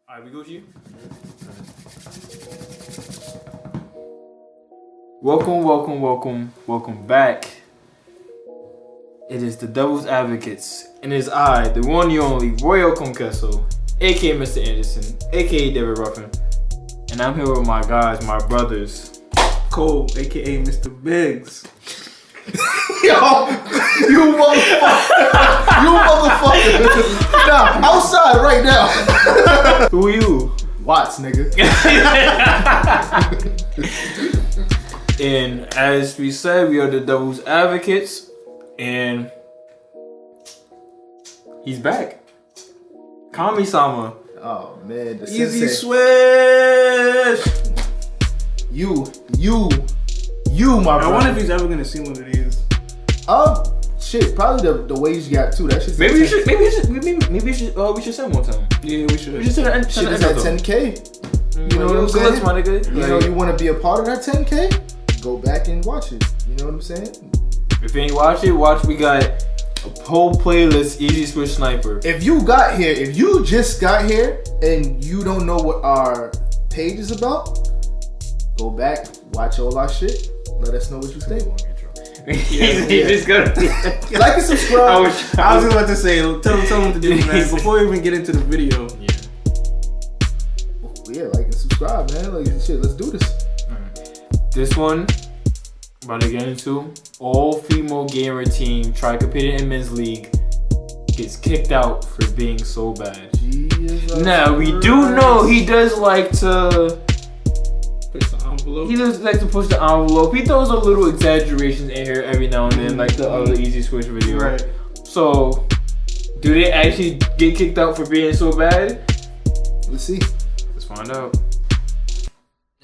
Alright, we go with you. Welcome back. It is the Devil's Advocates, and it is I, the one and only Royal Conqueso, aka Mr. Anderson, aka David Ruffin, and I'm here with my guys, my brothers. Cole, aka Mr. Biggs. Yo, you motherfucker. Nah, outside right now. Who are you? Watts, nigga. And as we said, we are the Devil's Advocates, and he's back. Kami-sama. Oh man, the Easy sensei. Swish. You, my brother. I wonder if he's ever gonna see one of these. Shit, probably the wage gap too. That shit's Maybe we should send one time. Yeah, we should. We should send an Shit is at 10K. You know what I'm Clutch, saying? my nigga. You know you want to be a part of that 10K? Go back and watch it. You know what I'm saying? If you ain't watch it, we got a whole playlist, EasySwish Sniper. If you just got here and you don't know what our page is about, go back, watch all our shit. Let us know what you think. He's just gonna Like and subscribe. I was just about to say, tell him what to do, man. Before we even get into the video. Yeah, like and subscribe, man. Like shit, let's do this. This one, about to get into, all female gamer team try competing in men's league gets kicked out for being so bad. Jesus Now we do know he does like to. Push the envelope. He does like to push the envelope. He throws a little exaggerations in here every now and then, like the other EasySwish video. Right. So, do they actually get kicked out for being so bad? Let's see. Let's find out.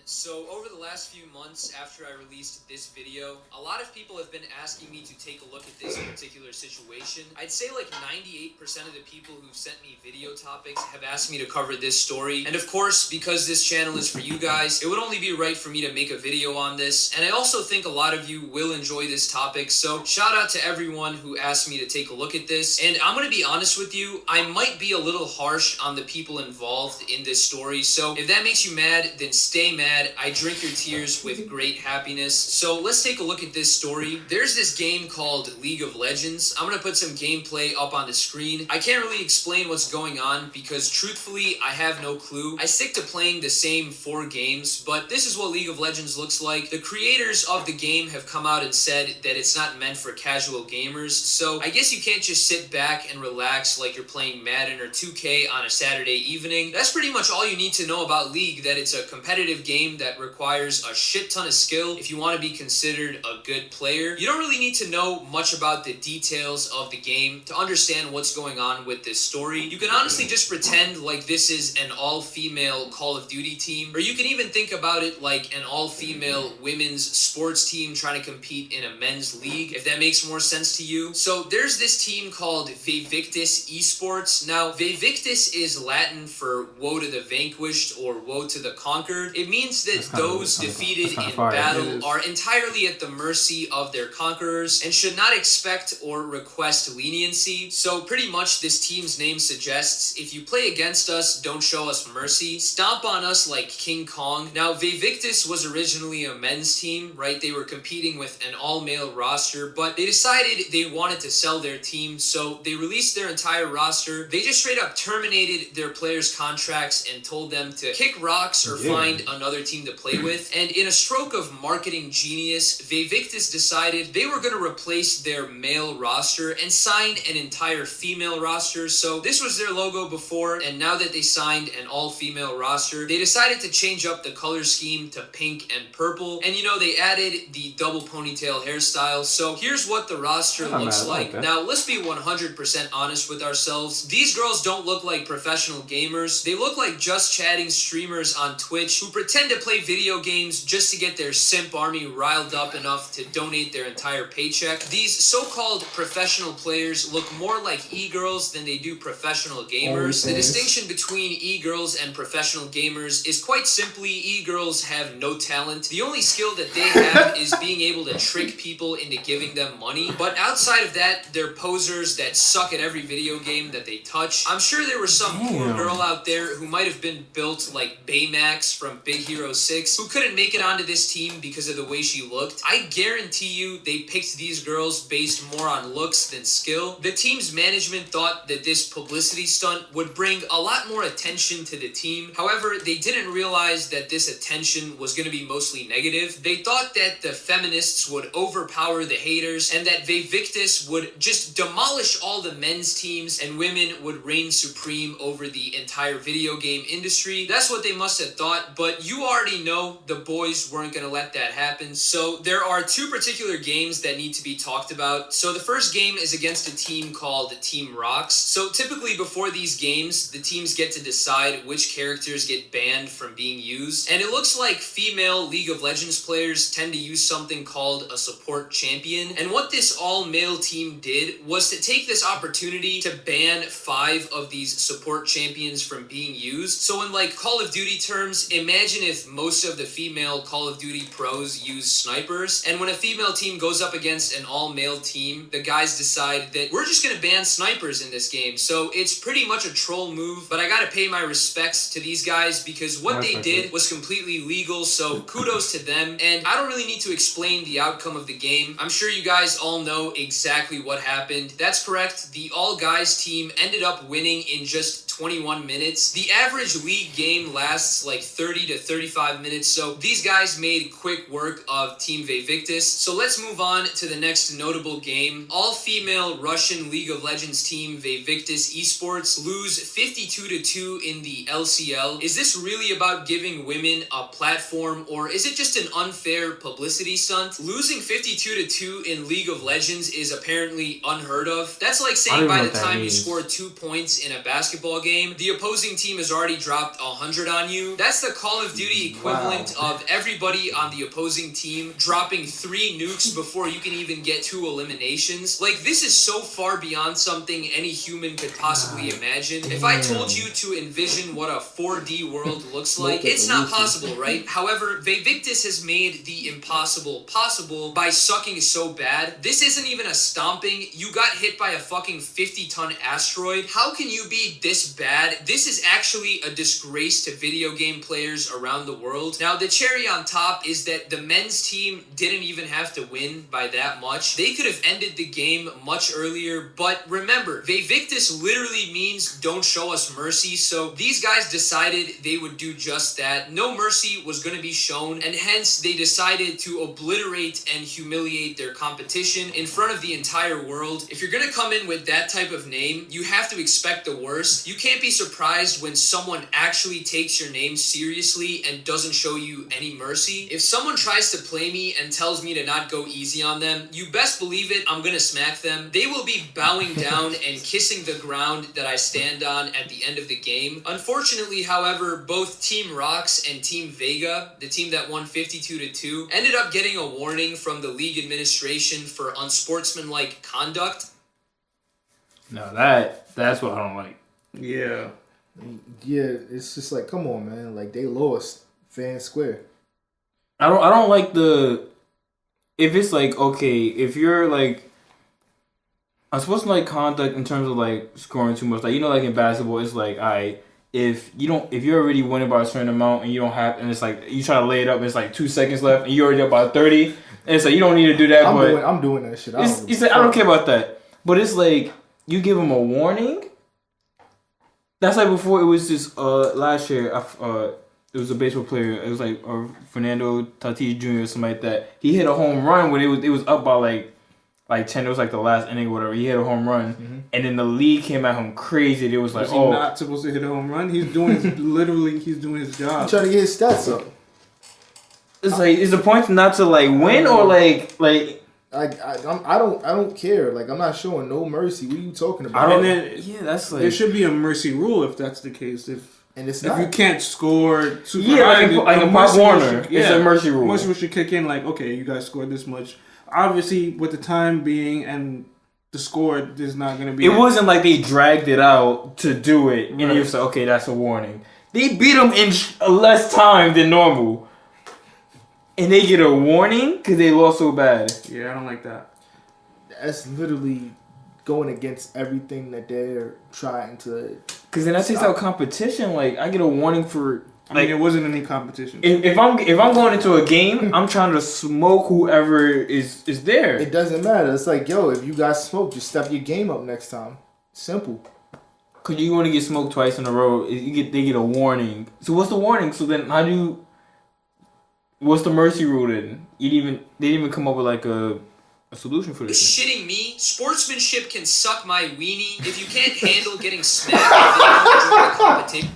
So over the last few months after I released this video, a lot of people have been asking me to take a look at this particular situation. I'd say like 98% of the people who've sent me video topics have asked me to cover this story. And of course, because this channel is for you guys, it would only be right for me to make a video on this. And I also think a lot of you will enjoy this topic. So shout out to everyone who asked me to take a look at this. And I'm going to be honest with you, I might be a little harsh on the people involved in this story. So if that makes you mad, then stay mad. I drink your tears with great happiness. So let's take a look at this story. There's this game called League of Legends. I'm gonna put some gameplay up on the screen. I can't really explain what's going on because truthfully, I have no clue. I stick to playing the same 4 games, but this is what League of Legends looks like. The creators of the game have come out and said that it's not meant for casual gamers. So I guess you can't just sit back and relax like you're playing Madden or 2K on a Saturday evening. That's pretty much all you need to know about League, that it's a competitive game that requires a shit ton of skill if you want to be considered a good player. You don't really need to know much about the details of the game to understand what's going on with this story. You can honestly just pretend like this is an all-female Call of Duty team, or you can even think about it like an all-female women's sports team trying to compete in a men's league, if that makes more sense to you. So there's this team called Vivictus Esports. Now, Vivictus is Latin for woe to the vanquished or woe to the conquered. It means that those defeated in battle are entirely at the mercy of their conquerors and should not expect or request leniency. So pretty much this team's name suggests, if you play against us, don't show us mercy. Stomp on us like King Kong. Now, Vivictus was originally a men's team, right? They were competing with an all-male roster, but they decided they wanted to sell their team, so they released their entire roster. They just straight up terminated their players' contracts and told them to kick rocks or find another team to play with. And in a stroke of marketing genius, Vivictus decided they were going to replace their male roster and sign an entire female roster. So this was their logo before, and now that they signed an all-female roster, they decided to change up the color scheme to pink and purple. And you know, they added the double ponytail hairstyle. So here's what the roster looks like. Now, let's be 100% honest with ourselves. These girls don't look like professional gamers. They look like just chatting streamers on Twitch who pretend to play video games just to get their simp army riled up enough to donate their entire paycheck. These so-called professional players look more like e-girls than they do professional gamers. The distinction between e-girls and professional gamers is quite simply e-girls have no talent. The only skill that they have is being able to trick people into giving them money. But outside of that, they're posers that suck at every video game that they touch. I'm sure there was some poor girl out there who might have been built like Baymax from Big Hero 6 who couldn't make it onto this team because of the way she looked. I guarantee you they picked these girls based more on looks than skill. The team's management thought that this publicity stunt would bring a lot more attention to the team. However, they didn't realize that this attention was going to be mostly negative. They thought that the feminists would overpower the haters and that Vevictus would just demolish all the men's teams and women would reign supreme over the entire video game industry. That's what they must have thought, but you already know the boys weren't going to let that happen. So there are two particular games that need to be talked about. So the first game is against a team called Team Rocks. So typically before these games, the teams get to decide which characters get banned from being used. And it looks like female League of Legends players tend to use something called a support champion. And what this all-male team did was to take this opportunity to ban 5 of these support champions from being used. So in like Call of Duty terms, imagine if most of the female Call of Duty pros use snipers, and when a female team goes up against an all-male team, the guys decide that we're just gonna ban snipers in this game. So it's pretty much a troll move, but I gotta pay my respects to these guys because what they did was completely legal, so kudos to them. And I don't really need to explain the outcome of the game. I'm sure you guys all know exactly what happened. That's correct, the all-guys team ended up winning in just 21 minutes. The average league game lasts like 30 to 35 minutes, so these guys made quick work of Team Vevictus. So let's move on to the next notable game. All-female Russian League of Legends team Vevictus Esports lose 52-2 in the LCL. Is this really about giving women a platform, or is it just an unfair publicity stunt? Losing 52-2 in League of Legends is apparently unheard of. That's like saying by the time you score 2 points in a basketball game, the opposing team has already dropped 100 on you. That's the Call of Duty equivalent of everybody on the opposing team dropping 3 nukes before you can even get 2 eliminations. Like, this is so far beyond something any human could possibly imagine. If I told you to envision what a 4D world looks like, it's not possible, right? However, Vevictus has made the impossible possible by sucking so bad. This isn't even a stomping. You got hit by a fucking 50-ton asteroid. How can you be this bad? This is actually a disgrace to video game players around the world. Now, the cherry on top is that the men's team didn't even have to win by that much. They could have ended the game much earlier, but remember, Vevictus literally means don't show us mercy, so these guys decided they would do just that. No mercy was going to be shown, and hence they decided to obliterate and humiliate their competition in front of the entire world. If you're going to come in with that type of name, you have to expect the worst. You can't be surprised when someone actually takes your name seriously and doesn't show you any mercy. If someone tries to play me and tells me to not go easy on them, you best believe it, I'm gonna smack them. They will be bowing down and kissing the ground that I stand on at the end of the game. Unfortunately, however, both Team Rocks and Team Vega, the team that won 52-2, ended up getting a warning from the league administration for unsportsmanlike conduct. No, that's what I don't like. Yeah. Yeah, it's just like, come on, man. Like, they lost fair and square. I don't like the, if it's like, okay, if you're like, I'm supposed to like conduct in terms of like scoring too much. Like, you know, like in basketball, it's like, alright, if you're already winning by a certain amount and you don't have, and it's like, you try to lay it up and it's like 2 seconds left and you're already up by 30, and it's like, you don't need to do that, I'm doing that shit. I don't care about that. But it's like, you give them a warning. That's like before it was just, last year, it was a baseball player. It was like Fernando Tatis Jr. or something like that. He hit a home run when it was up by like 10. It was like the last inning or whatever. He hit a home run, and then the league came at him crazy. It was like, he not supposed to hit a home run? He's doing he's doing his job. He's trying to get his stats up. It's like, is the point not to like win or like? I don't care. Like, I'm not showing no mercy. What are you talking about? That's like there should be a mercy rule if that's the case. If it's not. you can't score super high, like a Pop Warner, it's a mercy rule. Mercy rule should kick in. Like, okay, you guys scored this much. Obviously, with the time being and the score, there's not going to be. It wasn't like they dragged it out to do it, and you say, okay, that's a warning. They beat them in less time than normal. And they get a warning because they lost so bad. Yeah, I don't like that. That's literally going against everything that they're trying to. Because then that takes out competition. Like, I get a warning for. I mean, it wasn't any competition. If I'm going into a game, I'm trying to smoke whoever is there. It doesn't matter. It's like, yo, if you guys smoke, just step your game up next time. Simple. Cause you want to get smoked twice in a row. They get a warning. So what's the warning? So then how do you? What's the mercy rule then? They didn't even come up with like a solution for this. Shitting me? Sportsmanship can suck my weenie. If you can't handle getting smacked, then don't enjoy the competition.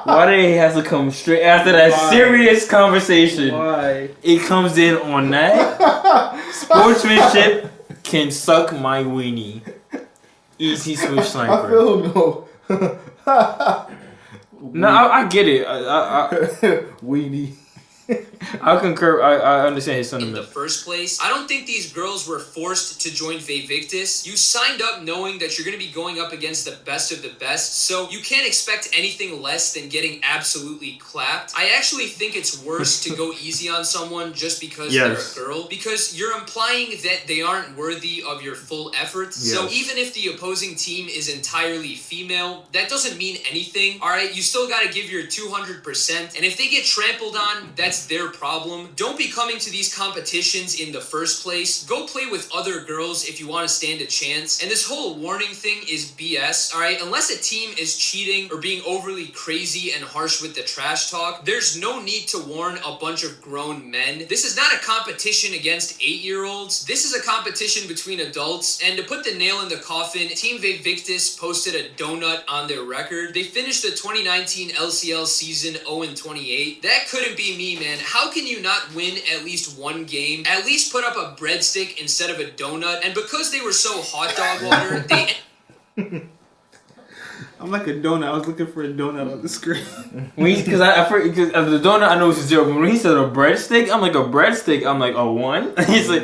Why do they have to come straight after that serious conversation? Why? It comes in on that. Sportsmanship can suck my weenie. EasySwish sniper. I feel no. No, I get it. Weenie. I concur. I understand his sentiment. In the first place, I don't think these girls were forced to join Vevictus. You signed up knowing that you're going to be going up against the best of the best, so you can't expect anything less than getting absolutely clapped. I actually think it's worse to go easy on someone just because they're a girl, because you're implying that they aren't worthy of your full efforts. Yes. So even if the opposing team is entirely female, that doesn't mean anything, alright? You still got to give your 200%, and if they get trampled on, that's their problem. Don't be coming to these competitions in the first place. Go play with other girls if you want to stand a chance. And this whole warning thing is BS, alright? Unless a team is cheating or being overly crazy and harsh with the trash talk, there's no need to warn a bunch of grown men. This is not a competition against 8-year-olds. This is a competition between adults. And to put the nail in the coffin, Team Vevictus posted a donut on their record. They finished the 2019 LCL season 0-28. That couldn't be me, man. How can you not win at least one game? At least put up a breadstick instead of a donut. And because they were so hot dog water, they... I'm like a donut. I was looking for a donut on the screen. Because the donut I know is 0, but when he said a breadstick, I'm like a breadstick. I'm like a 1. He's like,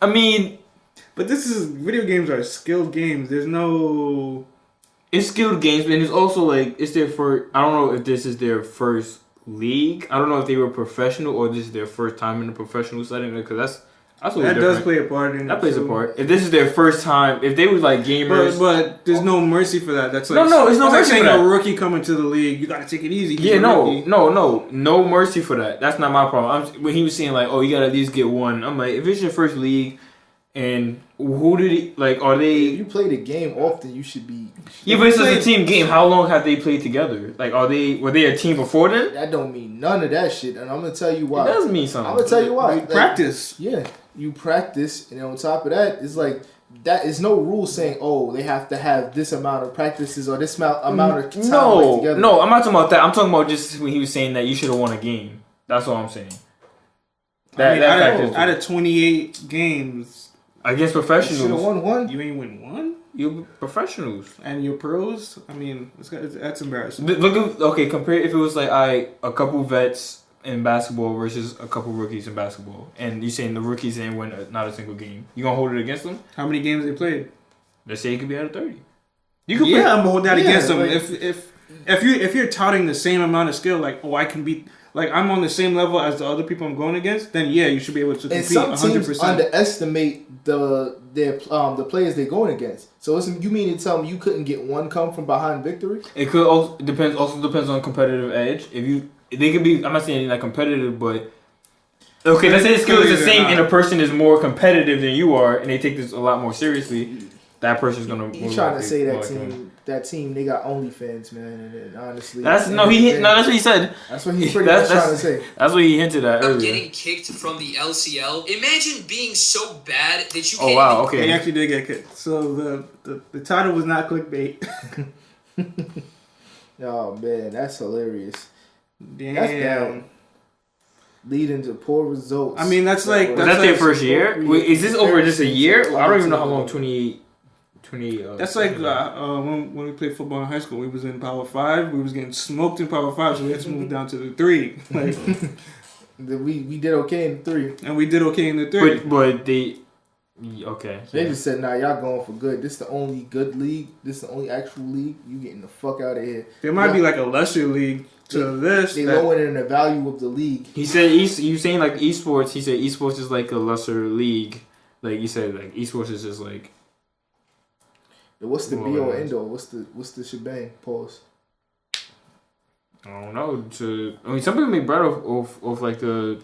I mean, but this is video games are skilled games. There's no. It's skilled games, and it's also like it's their first. I don't know if this is their first league. I don't know if they were professional or this is their first time in a professional setting, because that's that does play a part in it. That plays a part. If this is their first time, if they was like gamers, but there's no mercy for that. That's like no, it's no mercy like for that. A rookie coming to the league, you gotta take it easy. No mercy for that. That's not my problem. When he was saying like, oh, you gotta at least get one, I'm like, if it's your first league, and who did he like? Are they? If you play the game often, you should be. Yeah, but it's just a team game. How long have they played together? Like, were they a team before then? That don't mean none of that shit, and I'm gonna tell you why. It does mean something. I'm gonna tell you why. Practice. Yeah, you practice, and on top of that, it's like that is no rule saying, oh, they have to have this amount of practices or this amount of time together. No, I'm not talking about that. I'm talking about just when he was saying that you should have won a game. That's all I'm saying. Out of 28 games. Against professionals. You should have won one. You ain't win one? You're professionals. And you're pros? I mean, that's embarrassing. Compare if it was like a couple vets in basketball versus a couple rookies in basketball. And you're saying the rookies didn't win not a single game. You gonna hold it against them? How many games they played? Let's say it could be out of 30. I'm gonna hold that against them. If you're touting the same amount of skill, like, oh, I can beat... Like, I'm on the same level as the other people I'm going against, then yeah, you should be able to compete 100%. And some teams underestimate the players they're going against. So you mean to tell me you couldn't get one come from behind victory? It could also depends on competitive edge. They could be, I'm not saying like competitive, but okay, let's say the skill is the same and a person is more competitive than you are, and they take this a lot more seriously. That person's gonna. He's trying to say that team they got OnlyFans, man, and honestly, that's what he said. That's what he's pretty much trying to say. That's what he hinted at earlier. Getting kicked from the LCL. Imagine being so bad that you. Oh wow! Okay, he actually did get kicked. So the title was not clickbait. Oh man, that's hilarious. Damn. That's bad. leading to poor results. I mean, that's like... Was that their first year? Wait, is this over just a year? I don't even know how long 20... That's like when we played football in high school. We was in Power 5. We was getting smoked in Power 5, so we had to move down to the 3. Like, we did okay in the 3. And we did okay in the 3. But they... Okay. They just said, nah, y'all going for good. This is the only good league. This is the only actual league. You getting the fuck out of here. There might be like a lesser league to this. They lowering the value of the league. He said, you saying like esports, he said esports is like a lesser league. Like you said, like esports is just like... What's the be all end all? What's the shebang? Pause. I don't know. I mean, some people make bread off like the...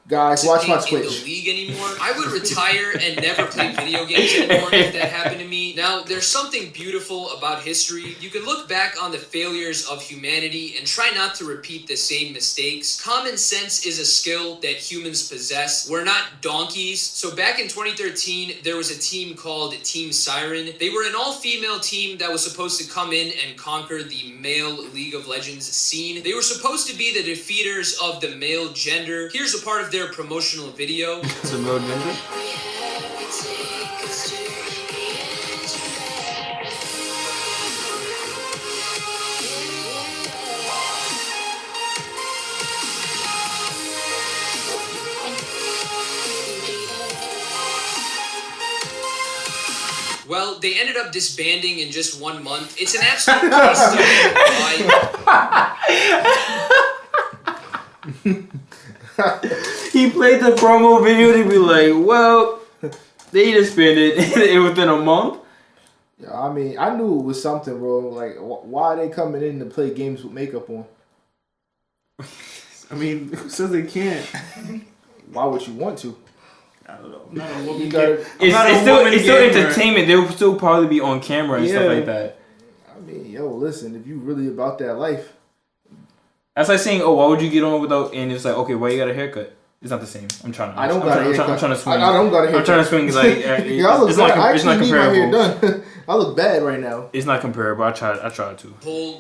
Guys, watch my Twitch. In the league anymore. I would retire and never play video games anymore if that happened to me. Now, there's something beautiful about history. You can look back on the failures of humanity and try not to repeat the same mistakes. Common sense is a skill that humans possess. We're not donkeys. So back in 2013, there was a team called Team Siren. They were an all-female team that was supposed to come in and conquer the male League of Legends scene. They were supposed to be the defeaters of the male gender. Here's a part of their promotional video. It's a male gender? Well, they ended up disbanding in just 1 month. It's an absolute case study of why. He played the promo video to be like, well, they disbanded within a month. Yeah, I mean, I knew it was something, bro. Like, why are they coming in to play games with makeup on? I mean, who says they can't? Why would you want to? I don't know. Not a woman It's still entertainment. They'll still probably be on camera and stuff like that. I mean, yo, listen, if you really about that life. That's like saying, oh, why would you get on without... And it's like, okay, why you got a haircut? It's not the same. I'm trying to... I don't got a haircut. I'm trying to swing. I don't got a haircut. I'm trying to swing like... Yeah, I look bad. I it's not actually need my hair comparable. done. I look bad right now. It's not comparable. I tried to.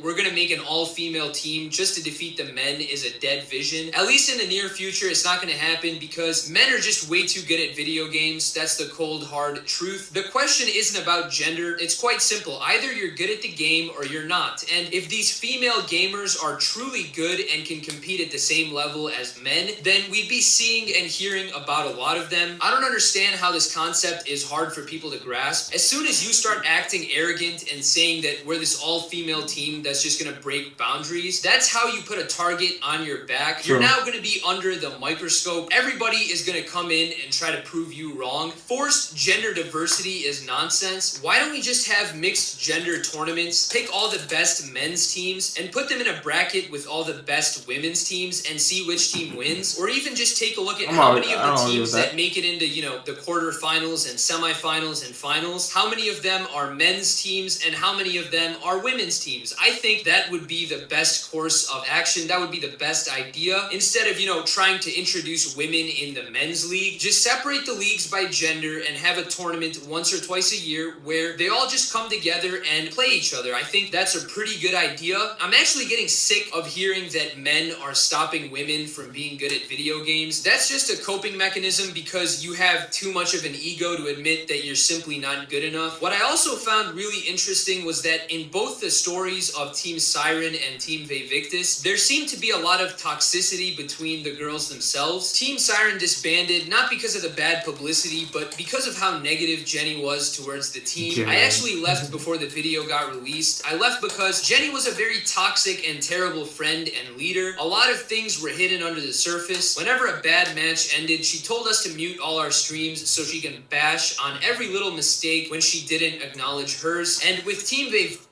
We're gonna make an all-female team just to defeat the men is a dead vision. At least in the near future, it's not gonna happen because men are just way too good at video games. That's the cold, hard truth. The question isn't about gender. It's quite simple. Either you're good at the game or you're not. And if these female gamers are truly good and can compete at the same level as men, then we'd be seeing and hearing about a lot of them. I don't understand how this concept is hard for people to grasp. As soon as you start acting arrogant and saying that we're this all-female team that's just gonna break boundaries, that's how you put a target on your back. You're now gonna be under the microscope. Everybody is gonna come in and try to prove you wrong. Forced gender diversity is nonsense. Why don't we just have mixed gender tournaments, pick all the best men's teams, and put them in a bracket with all the best women's teams and see which team wins? Or even just take a look at how many of the teams that make it into, the quarterfinals and semifinals and finals, how many of them are men's teams and how many of them are women's teams. I think that would be the best course of action. That would be the best idea. Instead of, trying to introduce women in the men's league, just separate the leagues by gender and have a tournament once or twice a year where they all just come together and play each other. I think that's a pretty good idea. I'm actually getting sick of hearing that men are stopping women from being good at video games. That's just a coping mechanism because you have too much of an ego to admit that you're simply not good enough. What I also found really interesting was that in both the stories of Team Siren and Team Vivictus, there seemed to be a lot of toxicity between the girls themselves. Team Siren disbanded not because of the bad publicity, but because of how negative Jenny was towards the team. I actually left before the video got released. I left because Jenny was a very toxic and terrible friend and leader. A lot of things were hidden under the surface. Whenever a bad match ended, she told us to mute all our streams so she can bash on every little mistake when she didn't acknowledge hers. And with Team Viv...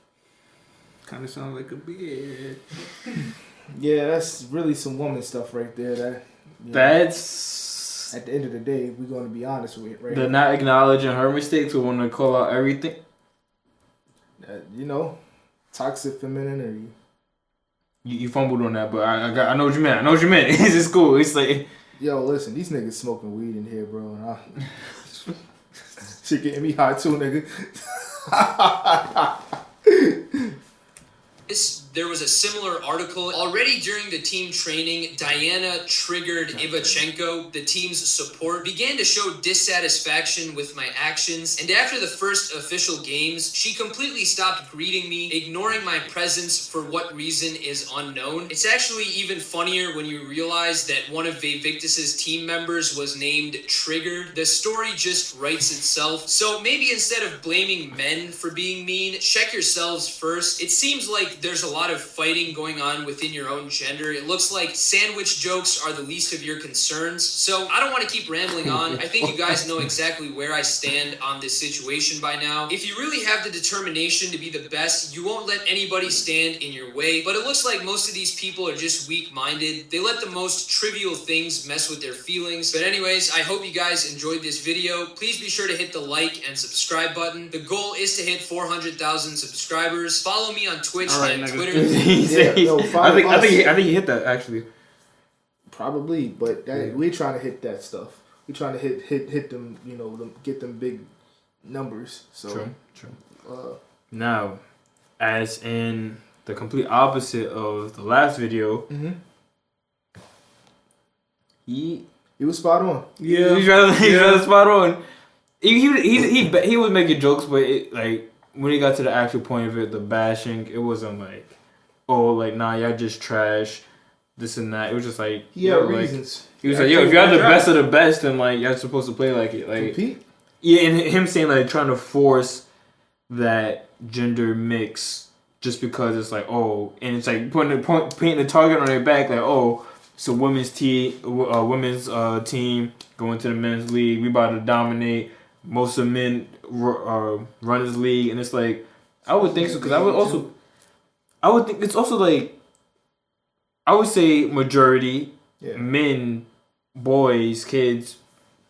Kind of sounds like a bitch. Yeah, that's really some woman stuff right there. That's... At the end of the day, we're going to be honest with it, right? They're not acknowledging her mistakes or want to call out everything. Toxic femininity. You fumbled on that, but I know what you meant. It's just cool. It's like... Yo, listen, these niggas smoking weed in here, bro. And shit getting me high too, nigga. This there was a similar article. Already during the team training, Diana triggered Ivachenko, the team's support, began to show dissatisfaction with my actions, and after the first official games, she completely stopped greeting me, ignoring my presence for what reason is unknown. It's actually even funnier when you realize that one of Vivictus's team members was named Triggered. The story just writes itself. So maybe instead of blaming men for being mean, check yourselves first. It seems like there's a lot of fighting going on within your own gender. It looks like sandwich jokes are the least of your concerns. So I don't want to keep rambling on. I think you guys know exactly where I stand on this situation by now. If you really have the determination to be the best, you won't let anybody stand in your way. But it looks like most of these people are just weak-minded. They let the most trivial things mess with their feelings. But anyways, I hope you guys enjoyed this video. Please be sure to hit the like and subscribe button. The goal is to hit 400,000 subscribers. Follow me on Twitch and Twitter. I think he hit that actually. Probably, but we're trying to hit that stuff. We're trying to hit them, get them big numbers. So True. Now, as in the complete opposite of the last video, he was spot on. Yeah, he was spot on. He was making jokes, but when he got to the actual point of it, the bashing, it wasn't like, oh, like, nah, y'all just trash, this and that. It was just like, he had reasons. He was like, yo, if y'all the best of the best, then like y'all supposed to play like it, like compete. Yeah, and him saying like trying to force that gender mix just because it's like, oh, and it's like painting the target on their back, like, oh, it's a women's team going to the men's league. We about to dominate. Most of men run this league, and it's like, I would think so, because I would think it's also like, I would say majority men, boys, kids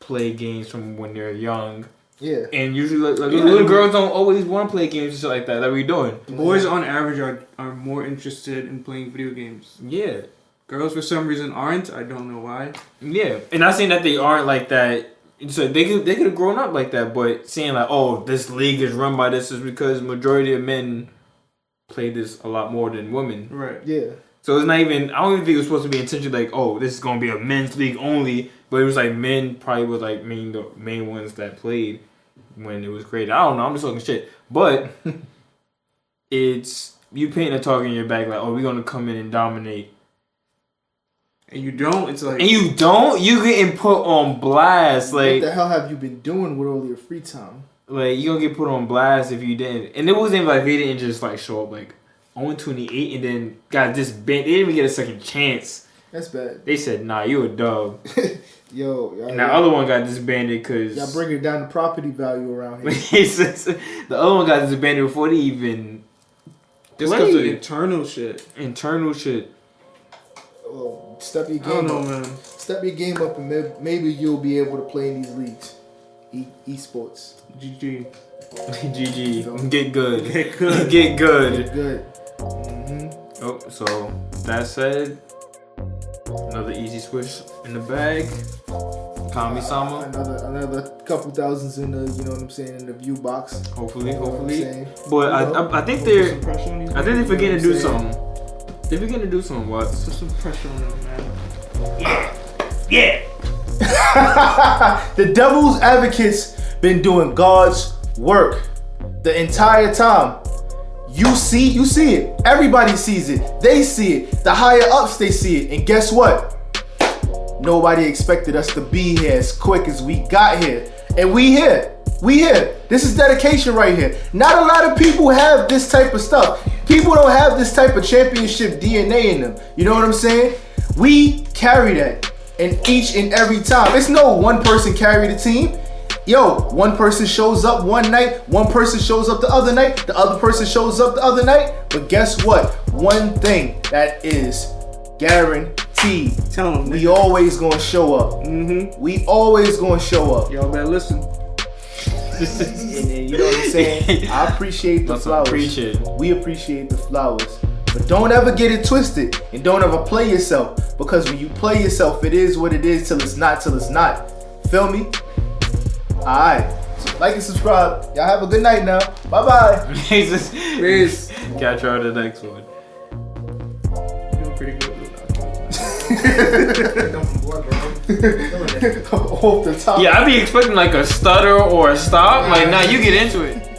play games from when they're young. Yeah. And usually little girls don't always want to play games and shit like that we doing. Boys on average are more interested in playing video games. Yeah. Girls for some reason aren't. I don't know why. Yeah. And not saying that they aren't like that. So they could have grown up like that, but saying like, oh, this league is run by this is because majority of men play this a lot more than women. Right. Yeah. So it's not even, I don't even think it was supposed to be intentionally like, oh, this is going to be a men's league only. But it was like men probably was like the main ones that played when it was created. I don't know. I'm just talking shit. But it's, you painting a target in your back like, oh, we're going to come in and dominate. And you don't. It's like, and you don't. You getting put on blast. Like, what the hell have you been doing with all your free time? Like, you gonna get put on blast if you didn't. And it wasn't like they didn't just like show up like 0-28 and then got disbanded. They didn't even get a second chance. That's bad. They said, nah, you a dub. Yo, and the other one got disbanded because y'all bringing down the property value around here. The other one got disbanded before they even. This comes to internal shit. Internal shit. Oh, step your game I don't know, up. man. Step your game up, and maybe you'll be able to play in these leagues. Esports. GG. GG. Get good. Get good. Get good. Get good. Mm-hmm. Oh, so that said, another EasySwish in the bag. Kami-sama. Another couple thousands in the, you know what I'm saying, in the view box. Hopefully. But I think they're forgetting to do something. They're beginning to do something, what? Put some pressure on them, man. Yeah. The devil's advocates been doing God's work the entire time. You see it. Everybody sees it. They see it. The higher ups, they see it. And guess what? Nobody expected us to be here as quick as we got here. And we here. This is dedication right here. Not a lot of people have this type of stuff. People don't have this type of championship DNA in them. You know what I'm saying? We carry that. And each and every time. It's no one person carry the team. Yo, one person shows up one night, one person shows up the other night, the other person shows up the other night. But guess what? One thing that is guaranteed. Tell them. We always gonna show up. Mm-hmm. We always gonna show up. Y'all better listen. And you know what I'm saying? I appreciate the flowers. We appreciate the flowers. But don't ever get it twisted. And don't ever play yourself. Because when you play yourself, it is what it is till it's not. Feel me? Alright. So like and subscribe. Y'all have a good night now. Bye-bye. Peace. Catch you on the next one. pretty good. Off the top. Yeah, I'd be expecting like a stutter or a stop. Like, nah, you get into it.